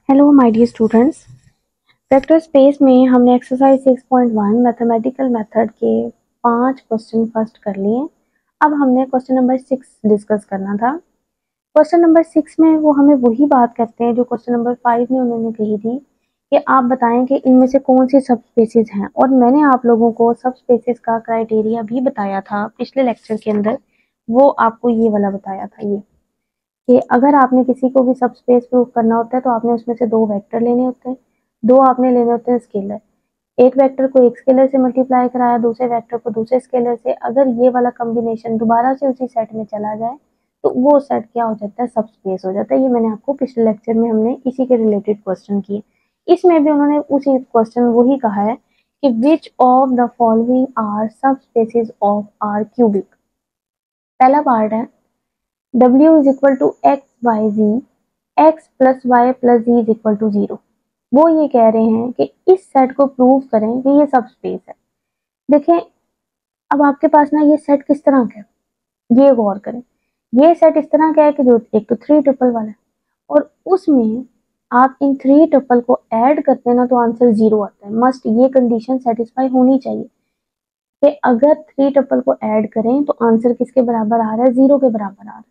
Hello my dear students. Vector space में हमने exercise 6.1 mathematical method के 5 क्वेश्चन फर्स्ट कर लिए। अब हमने क्वेश्चन नंबर 6 डिस्कस करना था। क्वेश्चन नंबर 6 में वो हमें वही बात करते हैं जो क्वेश्चन नंबर 5 में उन्होंने कही थी कि आप बताएं कि इनमें से कौन सी सब स्पेसेस हैं, और मैंने आप लोगों को सब स्पेसेस का क्राइटेरिया भी बताया था पिछले लेक्चर के अंदर। वो आपको ये वाला बताया था, ये कि अगर आपने किसी को भी सब स्पेस प्रूव करना होता है तो आपने उसमें से दो वेक्टर लेने होते हैं, दो आपने लेने होते हैं स्केलर। एक वेक्टर को एक स्केलर से मल्टीप्लाई कराया, दूसरे वेक्टर को दूसरे स्केलर से। अगर ये वाला कॉम्बिनेशन दोबारा से उसी सेट में चला जाए तो वो सेट क्या हो जाता है, सब स्पेस हो जाता है। ये मैंने आपको पिछले लेक्चर में हमने इसी के रिलेटेड क्वेश्चन किए। इसमें भी उन्होंने उसी क्वेश्चन वही कहा है कि which of the following are subspaces of R cubic. पहला पार्ट है W is equal to x by z, x plus y plus z is equal to 0। वो ये कह रहे हैं कि इस सेट को प्रूव करें कि ये सब स्पेस है। देखें, अब आपके पास ना ये सेट किस तरह का है ये गौर करें। ये सेट इस तरह का है कि जो एक तो 3 ट्रिपल वाला है, और उसमें आप इन 3 ट्रिपल को ऐड करते हैं ना तो आंसर 0 आता है। मस्ट ये कंडीशन सेटिस्फाई होनी चाहिए कि अगर 3 ट्रिपल को ऐड करें तो आंसर किसके बराबर आ रहा है, 0 के बराबर आ रहा है।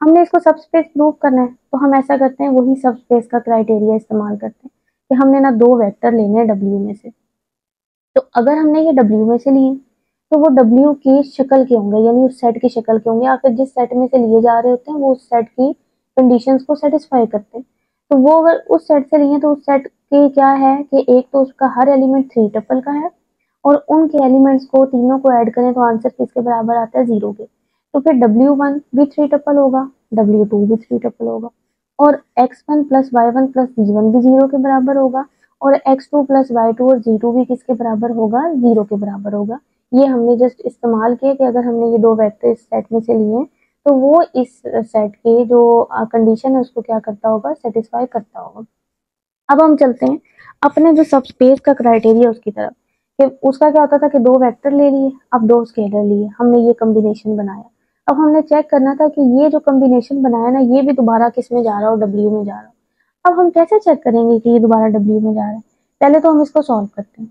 हमने इसको सबस्पेस प्रूव करना है तो हम ऐसा करते हैं, वही सबस्पेस का क्राइटेरिया इस्तेमाल करते हैं कि हमने ना दो वेक्टर लेने हैं W में से। तो अगर हमने ये W में से लिए तो वो W की शक्ल के होंगे, यानी उस सेट की शक्ल के होंगे। आखिर जिस सेट में से लिए जा रहे होते हैं वो उस सेट की कंडीशंस को सेटिस्फाई करते हैं। तो वो अगर उस सेट से लिए तो उस सेट के क्या है कि एक तो उसका हर एलिमेंट 3 ट्रिपल का है, और उनके एलिमेंट्स को तीनों को ऐड करें तो आंसर किसके बराबर आता है, 0 के। तो फिर W1 भी 3 ट्रिपल होगा, W2 भी 3 ट्रिपल होगा, और x1 plus y1 plus z1 भी 0 के बराबर होगा, और x2 प्लस y2 और z2 भी किसके बराबर होगा, 0 के बराबर होगा। ये हमने जस्ट इस्तेमाल किया कि अगर हमने ये दो वेक्टर इस सेट में से लिए तो वो इस सेट के जो कंडीशन है उसको क्या करता होगा, सेटिस्फाई करता होगा। अब हम चलते हैं अपने जो सबस्पेस का क्राइटेरिया उसकी तरफ। कि उसका क्या होता था कि दो वेक्टर ले लिए, अब दो स्केलर लिए, हमने ये कॉम्बिनेशन बनाया। अब हमने चेक करना था कि ये जो कॉम्बिनेशन बनाया ना ये भी दोबारा किस में जा रहा हो, W में जा रहा हो। अब हम कैसे चेक करेंगे कि ये दोबारा W में जा रहा है। पहले तो हम इसको सॉल्व करते हैं।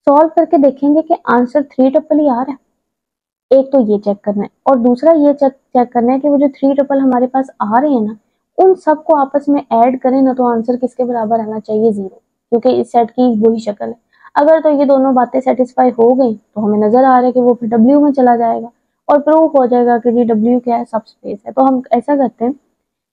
सॉल्व करके देखेंगे कि आंसर 3 ट्रिपल ही आ रहा है। एक तो ये चेक करना है, और दूसरा ये चेक करना है कि वो जो 3 ट्रिपल हमारे पास आ रहे हैं ना उन सबको आपस में ऐड करें ना तो आंसर किसके बराबर आना चाहिए, 0, क्योंकि इस सेट की वही शक्ल है। अगर तो ये दोनों बातें सेटिस्फाई हो गई तो हमें नजर आ रहा है कि वो फिर W में चला जाएगा और प्रूफ हो जाएगा कि ये W क्या है, सब स्पेस है। तो हम ऐसा करते हैं,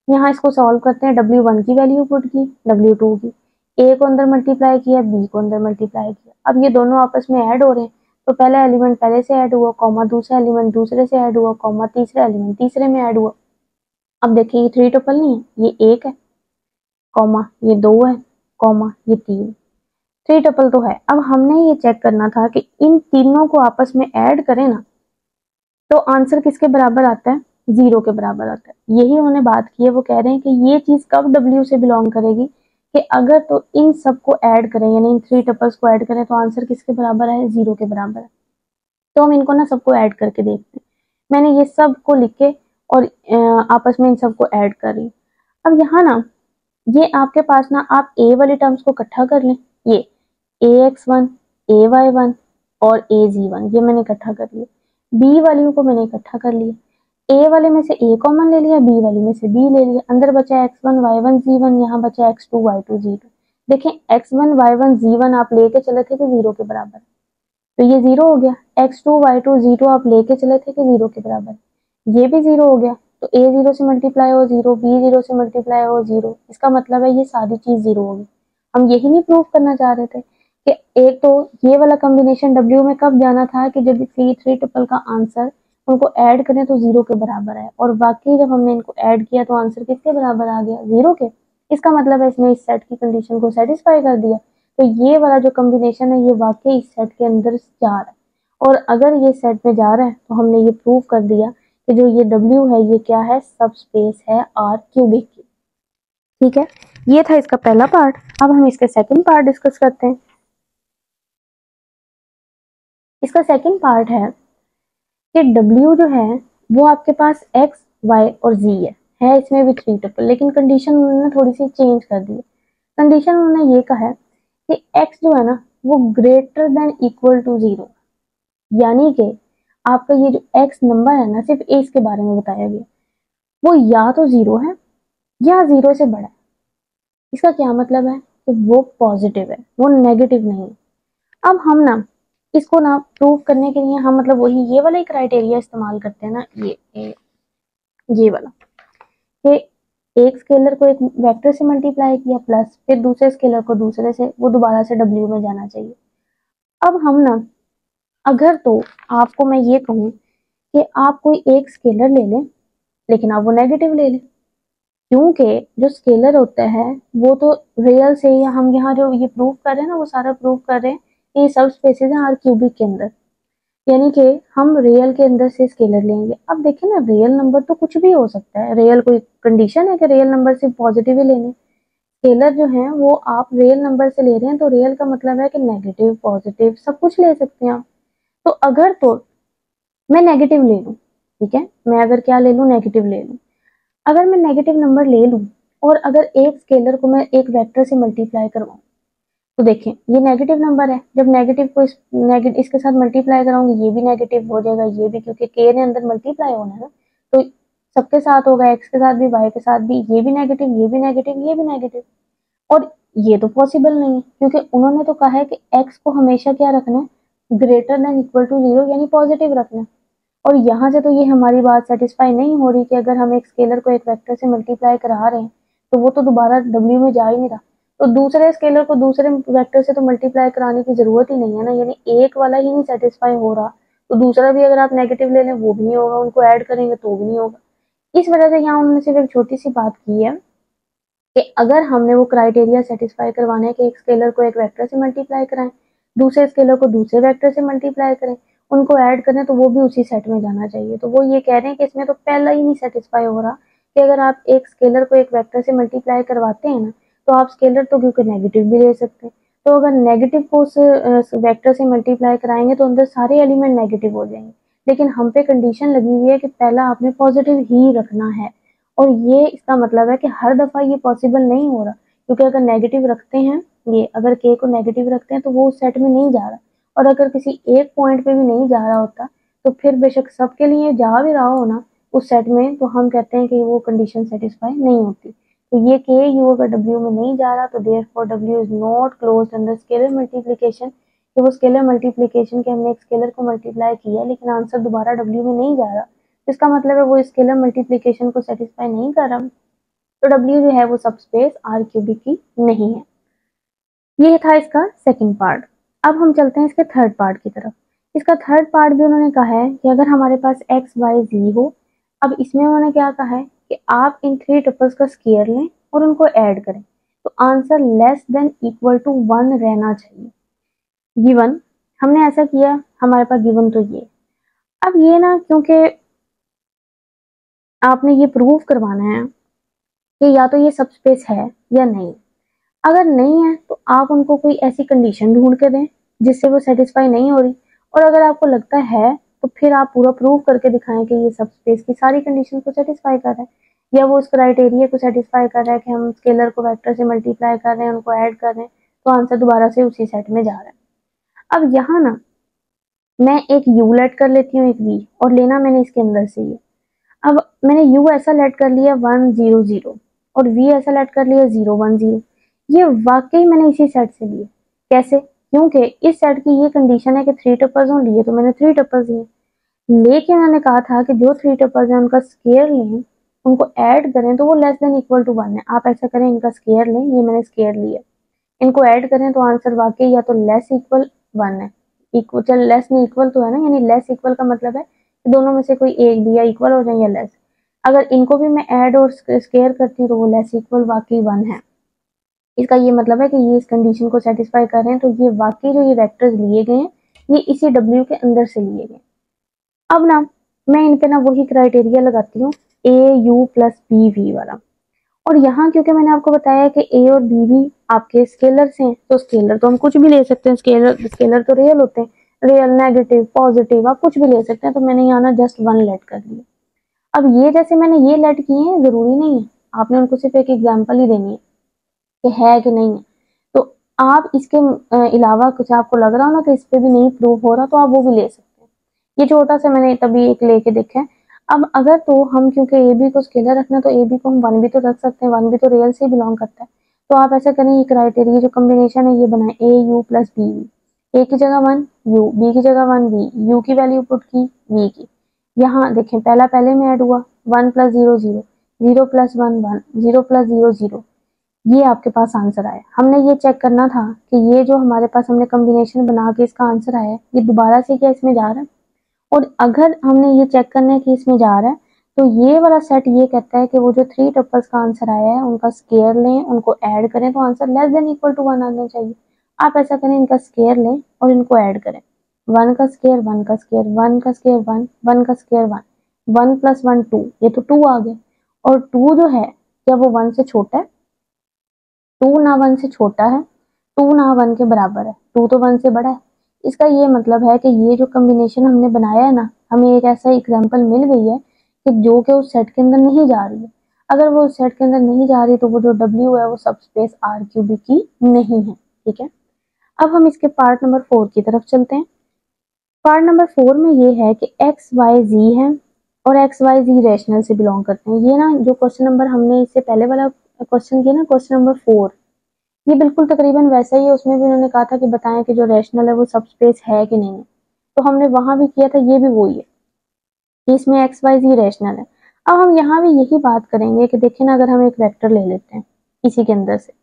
यहाँ इसको सॉल्व करते हैं। W1 की वैल्यू पुट की, W2 की, A को अंदर मल्टीप्लाई किया, B को अंदर मल्टीप्लाई किया। अब ये दोनों आपस में ऐड हो रहे हैं तो पहला एलिमेंट पहले से ऐड हुआ, कॉमा दूसरा एलिमेंट दूसरे से ऐड हुआ, कॉमा तीसरा एलिमेंट तीसरे में ऐड हुआ। अब देखिए ये 3 ट्रिपल नहीं है, ये 1 है, कॉमा ये 2 है, कॉमा ये 3। 3 ट्रिपल तो है। अब हमने ये चेक करना था कि इन तीनों को आपस में ऐड करें ना तो आंसर किसके बराबर आता है, 0 के बराबर आता है। यही उन्होंने बात की है। वो कह रहे हैं कि ये चीज कब W से बिलोंग करेगी कि अगर तो इन सबको ऐड करें, यानी इन 3 ट्रिपल्स को ऐड करें तो आंसर किसके बराबर है, 0 के बराबर है। तो हम इनको ना सबको ऐड करके देखते हैं। मैंने ये सब को लिख के और आपस में इन सबको ऐड कर रही। अब यहाँ ना ये आपके पास ना आप ए वाली टर्म्स को इकट्ठा कर लें। ये ax1, ay1 और az1 ये मैंने इकट्ठा कर लिया। बी वाली को मैंने इकट्ठा कर लिया। ए वाले में से ए कॉमन ले लिया, बी वाले में से बी ले लिया। अंदर बचा x1 y1 z1, यहाँ बचा x2 y2 z2। देखें x1 y1 z1 आप लेके चले थे कि 0 के बराबर, तो ये 0 हो गया। x2 y2 z2 आप लेके चले थे कि 0 के बराबर, ये भी 0 हो गया। तो a 0 से मल्टीप्लाई हो 0, b 0 से मल्टीप्लाई हो 0। इसका मतलब है ये सारी चीज 0 होगी। हम यही नहीं प्रूव करना चाह रहे थे कि एक तो ये वाला कॉम्बिनेशन W में कब जाना था कि जब 3 ट्रिपल का आंसर उनको ऐड करें तो 0 के बराबर है, और बाकी जब हमने इनको ऐड किया तो आंसर किसके बराबर आ गया, 0 के। इसका मतलब है इसने इस सेट की कंडीशन को सेटिस्फाई कर दिया। तो ये वाला जो कॉम्बिनेशन है ये वाकई इस सेट के अंदर जा रहा है, और अगर ये सेट में जा रहा है तो हमने ये प्रूव कर दिया कि जो ये W है ये क्या है, सब स्पेस है R क्यूबिक की। ठीक है, ये था इसका पहला पार्ट। अब हम इसके सेकंड पार्ट डिस्कस करते हैं। इसका सेकंड पार्ट है कि W जो है वो आपके पास X, Y और Z है। है इसमें भी 3 टपल, लेकिन कंडीशन उन्होंने थोड़ी सी चेंज कर दी है। कंडीशन उन्होंने ये कहा है कि x जो है ना वो ग्रेटर देन इक्वल टू 0, यानी कि आपका ये जो x नंबर है ना, सिर्फ x के बारे में बताया गया, वो या तो 0 है या 0 से बड़ा है। इसका क्या मतलब है कि वो पॉजिटिव है, वो नेगेटिव नहीं है। अब हम ना इसको ना प्रूव करने के लिए हम मतलब वही ये वाला क्राइटेरिया इस्तेमाल करते हैं ना, ये वाला, कि एक स्केलर को एक वेक्टर से मल्टीप्लाई किया प्लस फिर दूसरे स्केलर को दूसरे से, वो दोबारा से W में जाना चाहिए। अब हम ना अगर तो आपको मैं ये कहूँ कि आप कोई एक स्केलर ले लें लेकिन आप वो नेगेटिव ले लें, क्योंकि जो स्केलर होता है वो तो रियल से, या हम यहाँ जो ये प्रूव कर रहे हैं ना वो सारा प्रूव कर रहे हैं कि ये सब स्पेसेस हैं आर क्यूबिक के अंदर, यानी कि हम रियल के अंदर से स्केलर लेंगे। अब देखिए ना, रियल नंबर तो कुछ भी हो सकता है, रियल कोई कंडीशन है कि रियल नंबर सिर्फ पॉजिटिव ही लेने। स्केलर जो है वो आप रियल नंबर से ले रहे हैं तो रियल का मतलब है कि नेगेटिव पॉजिटिव सब कुछ ले सकते हैं आप। तो अगर तो मैं नेगेटिव ले लूँ, ठीक है, मैं अगर क्या ले लूँ, नेगेटिव ले लूँ, अगर मैं नेगेटिव नंबर ले लूँ और अगर एक स्केलर को मैं एक वेक्टर से मल्टीप्लाई करवाऊँ, तो देखें ये नेगेटिव नंबर है, जब नेगेटिव को इसके साथ मल्टीप्लाई कराऊंगी ये भी नेगेटिव हो जाएगा, ये भी, क्योंकि के ने अंदर मल्टीप्लाई होना है ना, तो सबके साथ होगा, एक्स के साथ भी वाई के साथ भी, ये भी नेगेटिव ये भी नेगेटिव ये भी नेगेटिव। और ये तो पॉसिबल नहीं है, क्योंकि उन्होंने तो कहा है कि एक्स को हमेशा क्या रखना है, ग्रेटर देन इक्वल टू 0, यानी पॉजिटिव रखना है। और यहाँ से तो ये हमारी बात सेटिस्फाई नहीं हो रही कि अगर हम एक स्केलर को एक वेक्टर से मल्टीप्लाई करा रहे हैं तो वो तो दोबारा W में जा ही नहीं रहा, तो दूसरे स्केलर को दूसरे वेक्टर से तो मल्टीप्लाई कराने की जरूरत ही नहीं है ना, यानी एक वाला ही नहीं सेटिस्फाई हो रहा तो दूसरा भी अगर आप नेगेटिव ले लें वो भी नहीं होगा, उनको ऐड करेंगे तो भी नहीं होगा। इस वजह से यहाँ उन्होंने सिर्फ एक छोटी सी बात की है कि अगर हमने वो क्राइटेरिया सेटिस्फाई करवाना है कि एक स्केलर को एक वेक्टर से मल्टीप्लाई कराएं, दूसरे स्केलर को दूसरे वेक्टर से मल्टीप्लाई करें, उनको ऐड करें, तो वो भी उसी सेट में जाना चाहिए। तो वो ये कह रहे हैं कि इसमें तो पहला ही नहीं सेटिस्फाई हो रहा कि अगर आप एक स्केलर को एक वेक्टर से मल्टीप्लाई करवाते हैं ना, तो आप स्केलर तो क्योंकि नेगेटिव भी ले सकते हैं, तो अगर नेगेटिव को उस वेक्टर से मल्टीप्लाई कराएंगे तो अंदर सारे एलिमेंट नेगेटिव हो जाएंगे, लेकिन हम पे कंडीशन लगी हुई है कि पहला आपने पॉजिटिव ही रखना है। और ये इसका मतलब है कि हर दफा ये पॉसिबल नहीं हो रहा, क्योंकि अगर नेगेटिव रखते हैं, ये अगर के को नेगेटिव रखते हैं तो वो उस सेट में नहीं जा रहा, और अगर किसी एक पॉइंट पे भी नहीं जा रहा होता तो फिर बेशक सबके लिए जा भी रहा हो ना उस सेट में, तो हम कहते हैं कि वो कंडीशन सेटिस्फाई नहीं होती। तो ये के यू अगर W में नहीं जा रहा तो therefore W is not closed under scalar multiplication, कि वो स्केलर मल्टीप्लिकेशन के हमने एक स्केलर को मल्टीप्लाई किया लेकिन आंसर दोबारा W में नहीं जा रहा, इसका मतलब है वो स्केलर मल्टीप्लिकेशन को सेटिस्फाई नहीं कर रहा, तो W जो है वो सब स्पेस आर क्यूबिक की नहीं है। ये था इसका सेकंड पार्ट। अब हम चलते हैं इसके थर्ड पार्ट की तरफ। इसका थर्ड पार्ट भी उन्होंने कहा है कि अगर हमारे पास एक्स वाई जी हो, अब इसमें उन्होंने क्या कहा है कि आप इन 3 टपल्स का स्क्वायर लें और उनको ऐड करें, तो answer less than equal to 1 रहना चाहिए। गिवन हमने ऐसा किया, हमारे पास गिवन तो ये। अब ये ना, क्योंकि आपने ये प्रूव करवाना है कि या तो ये सब स्पेस है या नहीं, अगर नहीं है तो आप उनको कोई ऐसी कंडीशन ढूंढ के दें जिससे वो सेटिस्फाई नहीं हो रही, और अगर आपको लगता है तो फिर आप पूरा प्रूव करके दिखाएं कि ये सब स्पेस की सारी कंडीशन को सेटिस्फाई कर रहा है, या वो उस क्राइटेरिया को सेटिस्फाई कर रहा है कि हम स्केलर को वेक्टर से मल्टीप्लाई कर रहे हैं, उनको ऐड कर रहे हैं, तो आंसर दोबारा से उसी सेट में जा रहा है। अब यहाँ ना मैं एक यू लेट कर लेती हूँ, एक वी, और लेना मैंने इसके अंदर से ये। अब मैंने यू ऐसा लेट कर लिया 1 0 0 और वी ऐसा लेट कर लिया 0 1 0, ये वाकई मैंने इसी सेट से लिए। कैसे? क्योंकि इस सेट की ये कंडीशन है कि 3 टपल्स हों, लिए तो मैंने 3 टपल्स लिए, लेकिन मैंने कहा था कि जो 3 टपल्स हैं उनका स्क्वायर लें, उनको ऐड करें तो वो लेस देन इक्वल टू 1 है। आप ऐसा करें, इनका स्क्वायर लें, ये मैंने स्क्वायर लिया, इनको ऐड करें तो आंसर वाकई या तो लेस इक्वल 1 है, इक्वल, चल लेस नहीं इक्वल तो है ना, यानी लेस इक्वल का मतलब है कि दोनों में से कोई एक भी या इक्वल हो जाए या लेस। अगर इनको भी मैं ऐड और स्क्वायर करती हूँ तो वो लेस इक्वल वाकई 1 है। इसका ये मतलब है कि ये इस कंडीशन को सेटिस्फाई कर रहे हैं, तो ये वाकई जो ये वेक्टर्स लिए गए हैं ये इसी W के अंदर से लिए गए। अब ना मैं इन पे ना वही क्राइटेरिया लगाती हूँ AU प्लस BV वाला, और यहाँ क्योंकि मैंने आपको बताया कि A और B भी आपके स्केलर्स हैं, तो स्केलर तो हम कुछ भी ले सकते हैं, स्केलर तो रियल होते हैं, रियल नेगेटिव पॉजिटिव आप कुछ भी ले सकते हैं, तो मैंने यहाँ ना जस्ट 1 लेट कर लिया। अब ये जैसे मैंने ये लेट किए हैं, जरूरी नहीं है, आपने उनको सिर्फ एक एग्जाम्पल ही देनी है कि है कि नहीं है। तो आप इसके अलावा कुछ आपको लग रहा हो ना कि इस पे भी नहीं प्रूव हो रहा, तो आप वो भी ले सकते हैं। ये छोटा सा मैंने तभी एक लेके देखा है। अब अगर तो हम, क्योंकि ए बी को स्केलर रखना, तो ए बी को हम वन भी तो रख सकते हैं, वन भी तो रियल से बिलोंग करता है। तो आप ऐसा करें, ये क्राइटेरिया जो कॉम्बिनेशन है ये बनाए, ए यू प्लस बी वी, ए की जगह वन यू, बी की जगह वन वी, यू की वैल्यू पुट की वी की। यहाँ देखें, पहला पहले में ऐड हुआ, one plus zero zero, zero plus one one, zero plus zero zero, ये आपके पास आंसर आया। हमने ये चेक करना था कि ये जो हमारे पास हमने कॉम्बिनेशन बना के इसका आंसर आया है, ये दोबारा से क्या इसमें जा रहा है। और अगर हमने ये चेक करना है कि इसमें जा रहा है, तो ये वाला सेट ये कहता है कि वो जो थ्री टपल्स का आंसर आया है उनका स्केयर लें, उनको ऐड करें, तो answer less than equal to one आना चाहिए। आप ऐसा करें, इनका स्केयर लें और इनको ऐड करें, वन का स्केयर वन का स्केयर वन का स्केयर वन, वन का square one, one plus one two, ये तो टू आ गया। और टू जो है, क्या वो वन से छोटा है? टू ना वन से छोटा है, टू ना वन के बराबर है, टू तो वन से बड़ा है। इसका ये मतलब है कि ये जो कॉम्बिनेशन हमने बनाया है ना, हमें एक ऐसा एग्जांपल मिल गई है कि जो कि उस सेट के अंदर नहीं जा रही है। अगर वो उस सेट के अंदर नहीं जा रही, तो वो जो W है वो सबस्पेस आर क्यूबिक की नहीं है। ठीक है, अब हम इसके पार्ट नंबर 4 की तरफ चलते हैं। पार्ट नंबर 4 में ये है कि एक्स वाई जी है और एक्स वाई जी रैशनल से बिलोंग करते हैं। ये ना जो क्वेश्चन नंबर हमने इससे पहले वाला क्वेश्चन किया ना, क्वेश्चन नंबर 4, ये बिल्कुल तकरीबन वैसा ही है। उसमें भी उन्होंने कहा था कि बताएं कि जो रैशनल है वो सबस्पेस है कि नहीं है। तो हमने वहां भी किया था, ये भी वही है कि इसमें एक्स वाई जी रैशनल है। अब हम यहाँ भी यही बात करेंगे कि देखिए ना, अगर हम एक वेक्टर ले लेते हैं इसी के अंदर से,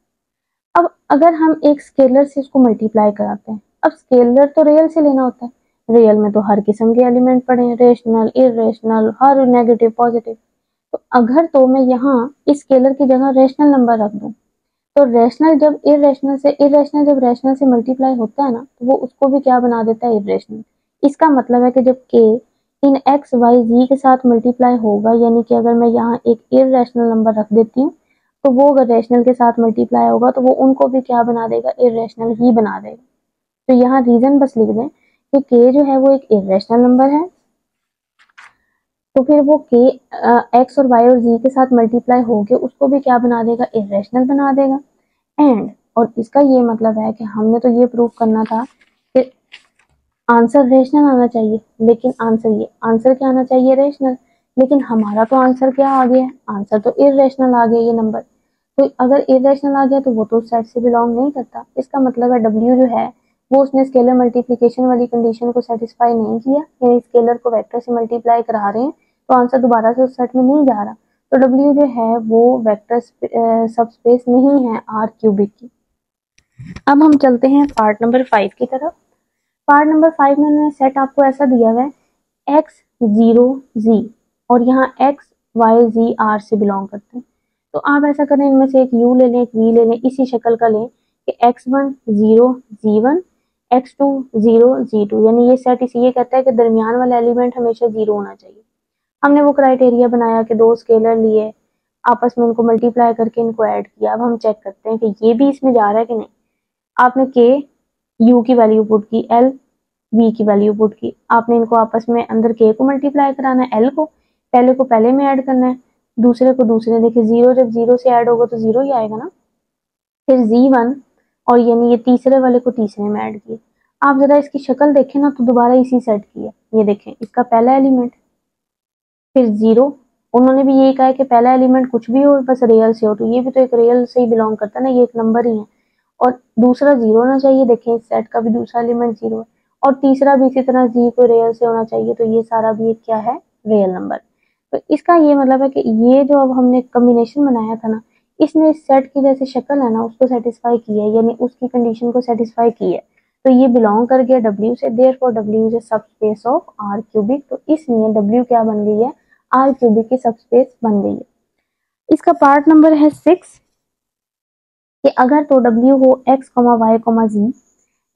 अब अगर हम एक स्केलर से इसको मल्टीप्लाई कराते हैं, अब स्केलर तो रियल से लेना होता है, रियल में तो हर किस्म के एलिमेंट पड़े हैं, रेशनल इरेशनल, हर नेगेटिव पॉजिटिव। तो अगर तो मैं यहाँ इस स्केलर की जगह रेशनल नंबर रख दूं, तो रैशनल जब इरेशनल से, इरेशनल जब रैशनल से मल्टीप्लाई होता है ना, तो वो उसको भी क्या बना देता है, इरेशनल। इसका मतलब है कि जब k इन एक्स वाई जी के साथ मल्टीप्लाई होगा, यानी कि अगर मैं यहाँ एक इरेशनल नंबर रख देती हूँ, तो वो अगर रैशनल के साथ मल्टीप्लाई होगा तो वो उनको भी क्या बना देगा, इरेशनल ही बना देगा। तो यहाँ रीजन बस लिख दें कि k जो है वो एक इरेशनल नंबर है, तो फिर वो k एक्स और वाई और जी के साथ मल्टीप्लाई होके उसको भी क्या बना देगा, इरेशनल बना देगा। एंड और इसका ये मतलब है कि हमने तो ये प्रूव करना था कि आंसर रेशनल आना चाहिए, लेकिन आंसर क्या आना चाहिए, रेशनल। लेकिन हमारा तो आंसर क्या आ गया, आंसर तो इरेशनल आ गया ये नंबर। तो अगर इरेशनल आ गया तो वो तो उस सेट से बिलोंग नहीं करता। इसका मतलब है W जो है वो उसने स्केलर मल्टीप्लिकेशन वाली कंडीशन को सेटिस्फाई नहीं किया, यानी स्केलर को वेक्टर से मल्टीप्लाई करा रहे हैं तो आंसर दोबारा से उस सेट में नहीं जा रहा। तो W जो है वो वेक्टर सबस्पेस नहीं है आर क्यूबिक की। अब हम चलते हैं पार्ट नंबर 5 की तरफ। पार्ट नंबर 5 में उन्होंने सेट आपको ऐसा दिया हुआ है, एक्स जीरो जी, और यहाँ एक्स वाई जी आर से बिलोंग करते हैं। तो आप ऐसा करें, इनमें से एक यू ले लें, एक वी ले लें, इसी शक्ल का लें कि x one zero g one, x two zero g two, यानी ये सेट इसी ये कहता है कि दरमियान वाला एलिमेंट हमेशा जीरो होना चाहिए। हमने वो क्राइटेरिया बनाया कि दो स्केलर लिए, आपस में इनको मल्टीप्लाई करके इनको ऐड किया। अब हम चेक करते हैं कि ये भी इसमें जा रहा है कि नहीं। आपने के यू की वैल्यू पुट की, एल वी की वैल्यू पुट की, आपने इनको आपस में अंदर के को मल्टीप्लाई कराना है, एल को पहले में ऐड करना है, दूसरे को दूसरे। देखिए जीरो जब जीरो से ऐड होगा तो जीरो ही आएगा ना। फिर जी1, और यानी ये तीसरे वाले को तीसरे में ऐड किया। आप जरा इसकी शक्ल देखें ना, तो दोबारा इसी सेट की है। ये देखें, इसका पहला एलिमेंट, फिर जीरो, उन्होंने भी यही कहा है कि पहला एलिमेंट कुछ भी हो बस रियल से हो, तो ये भी तो एक रियल से ही बिलोंग करता है ना, ये एक नंबर ही है। और दूसरा जीरो होना चाहिए, देखें इस सेट का भी दूसरा एलिमेंट जीरो है, और तीसरा भी इसी तरह जी को रियल से होना चाहिए, तो ये सारा भी एक क्या है, रियल नंबर। तो इसका ये मतलब है कि ये जो अब हमने कॉम्बिनेशन बनाया था ना, इसने इस सेट की जैसे शक्ल है ना उसको सेटिस्फाई की है, यानी उसकी कंडीशन को सेटिस्फाई की है। तो ये बिलोंग कर गया W से, therefore W is a subspace of R cubic. तो इसलिए W क्या बन गई है, R क्यूबिक की सबस्पेस बन गई है। इसका पार्ट नंबर है 6 कि अगर तो W हो x, y, z,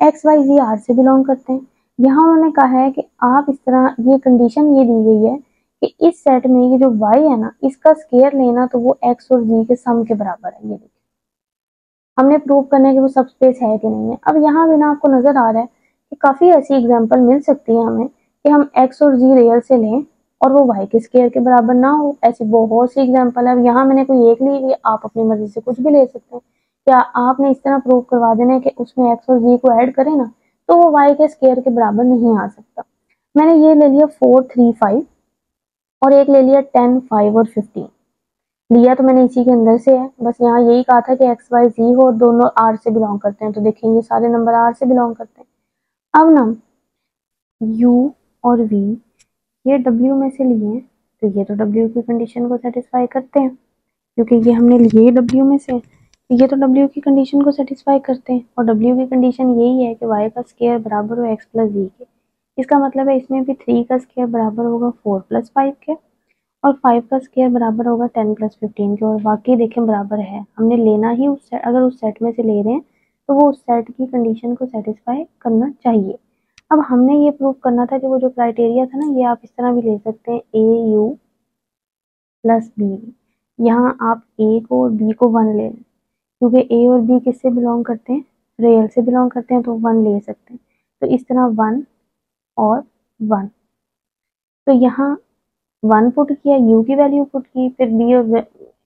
x, y, z R से बिलोंग करते हैं। यहाँ उन्होंने कहा है कि आप इस तरह, ये कंडीशन ये दी गई है कि इस सेट में ये जो y है ना, इसका स्केयर लेना तो वो x और z के सम के बराबर है। ये देखिए, हमने प्रूव करना है कि वो सबस्पेस है कि नहीं है। अब यहाँ भी ना आपको नजर आ रहा है कि काफी ऐसी एग्जांपल मिल सकती है हमें कि हम x और z रियल से लें और वो y के स्क्वायर के बराबर ना हो। ऐसी बहुत सी एग्जांपल है, यहाँ मैंने कोई एक ली हुई, आप अपनी मर्जी से कुछ भी ले सकते हैं। क्या आपने इस तरह प्रूव करवा देना है कि उसमें x और z को ऐड करें ना तो वो y के स्क्वायर के बराबर नहीं आ सकता। मैंने ये ले लिया 4, 3, 5 और एक ले लिया 10, 5 और 15। लिया तो मैंने इसी के अंदर से है, बस यहाँ यही कहा था कि एक्स वाई जी हो और दोनों आर से बिलोंग करते हैं, तो देखें ये सारे नंबर आर से बिलोंग करते हैं। अब ना यू और वी ये डब्ल्यू में से लिए हैं, तो ये तो डब्ल्यू की कंडीशन को सेटिस्फाई करते हैं, क्योंकि ये हमने लिए डब्ल्यू में से, तो ये तो डब्ल्यू की कंडीशन को सेटिस्फाई करते हैं। और डब्ल्यू की कंडीशन यही है कि वाई का स्क्वायर बराबर हो एक्स प्लस जी के। इसका मतलब है इसमें भी 3 का स्क्वायर बराबर होगा 4 प्लस 5 के, और 5 का स्क्वायर बराबर होगा 10 प्लस 15 के। और वाकई देखें बराबर है, हमने लेना ही उस सेट, अगर उस सेट में से ले रहे हैं तो वो उस सेट की कंडीशन को सेटिस्फाई करना चाहिए। अब हमने ये प्रूव करना था कि वो जो क्राइटेरिया था ना, ये आप इस तरह भी ले सकते हैं, ए यू प्लस बी। यहाँ आप ए को और बी को 1 ले लें, क्योंकि ए और बी किससे बिलोंग करते हैं, रियल से बिलोंग करते हैं, तो 1 ले सकते हैं। तो इस तरह 1 और 1, तो यहाँ 1 पुट किया, यू की वैल्यू पुट की, फिर बी और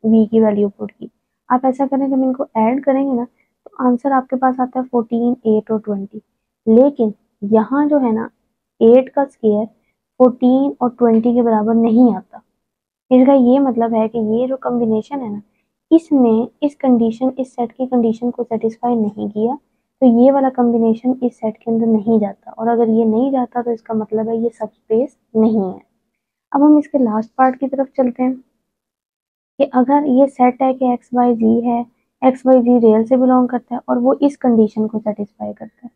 वी की वैल्यू पुट की। आप ऐसा करें, जब इनको ऐड करेंगे ना तो आंसर आपके पास आता है 14, 8 और 20। लेकिन यहाँ जो है ना 8 का स्क्वायर 14 और 20 के बराबर नहीं आता। इसका ये मतलब है कि ये जो कॉम्बिनेशन है ना, इसने इस कंडीशन, इस सेट की कंडीशन को सेटिस्फाई नहीं किया, तो ये वाला कॉम्बिनेशन इस सेट के अंदर नहीं जाता। और अगर ये नहीं जाता तो इसका मतलब है ये सबस्पेस नहीं है। अब हम इसके लास्ट पार्ट की तरफ चलते हैं कि अगर ये सेट है कि एक्स वाई जी है, एक्स वाई जी रियल से बिलोंग करता है और वो इस कंडीशन को सेटिस्फाई करता है।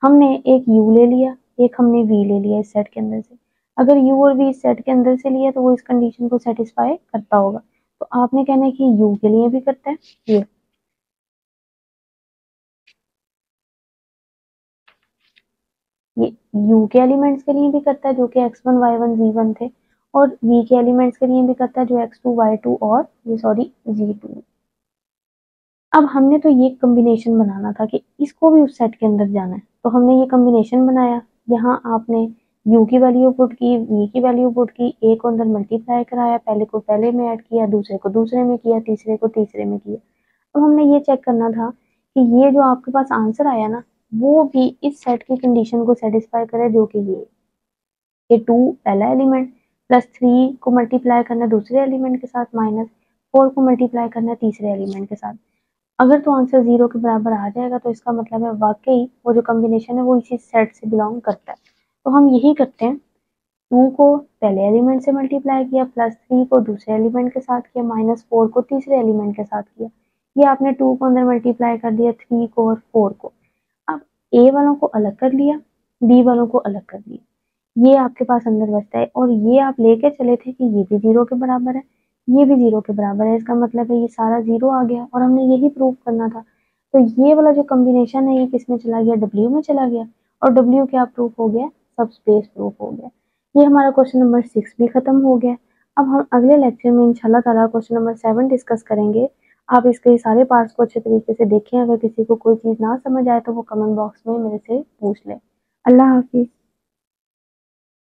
हमने एक यू ले लिया, एक हमने वी ले लिया इस सेट के अंदर से। अगर यू और वी इस सेट के अंदर से लिया तो वो इस कंडीशन को सेटिस्फाई करता होगा। तो आपने कहना है कि यू के लिए भी करता है, ये यू के एलिमेंट्स के लिए भी करता है जो कि x1 y1 z1 थे, और v के एलिमेंट्स के लिए भी करता है जो x2 y2 और ये सॉरी z2। अब हमने तो ये कॉम्बिनेशन बनाना था कि इसको भी उस सेट के अंदर जाना है, तो हमने ये कॉम्बिनेशन बनाया। यहाँ आपने u की वैल्यू पुट की, v की वैल्यू पुट की, a को अंदर मल्टीप्लाई कराया, पहले को पहले में ऐड किया, दूसरे को दूसरे में किया, तीसरे को तीसरे में किया। अब हमने ये चेक करना था कि ये जो आपके पास आंसर आया ना वो भी इस सेट की कंडीशन को सेटिस्फाई करे, जो कि ये 2 पहला एलिमेंट प्लस 3 को मल्टीप्लाई करना दूसरे एलिमेंट के साथ, माइनस 4 को मल्टीप्लाई करना तीसरे एलिमेंट के साथ। अगर तो आंसर 0 के बराबर आ जाएगा तो इसका मतलब है वाकई वो जो कॉम्बिनेशन है वो इसी सेट से बिलोंग करता है। तो हम यही करते हैं, 2 को पहले एलिमेंट से मल्टीप्लाई किया, प्लस 3 को दूसरे एलिमेंट के साथ किया, माइनस 4 को तीसरे एलिमेंट के साथ किया। ये आपने 2 को अंदर मल्टीप्लाई कर दिया, 3 को और 4 को। अब ए वालों को अलग कर लिया, बी वालों को अलग कर लिया, ये आपके पास अंदर बचता है। और ये आप लेके चले थे कि ये भी 0 के बराबर है, ये भी 0 के बराबर है, इसका मतलब है ये सारा 0 आ गया और हमने यही प्रूव करना था। तो ये वाला जो कॉम्बिनेशन है ये किसमें चला गया, डब्ल्यू में चला गया, और डब्ल्यू क्या प्रूफ हो गया, सब स्पेस प्रूफ हो गया। ये हमारा क्वेश्चन नंबर 6 भी खत्म हो गया। अब हम अगले लेक्चर में इंशाल्लाह ताला क्वेश्चन नंबर 7 डिस्कस करेंगे। आप इसके सारे पार्ट्स को अच्छे तरीके से देखें। अगर किसी को कोई चीज़ ना समझ आए तो वो कमेंट बॉक्स में मेरे से पूछ ले। अल्लाह हाफिज।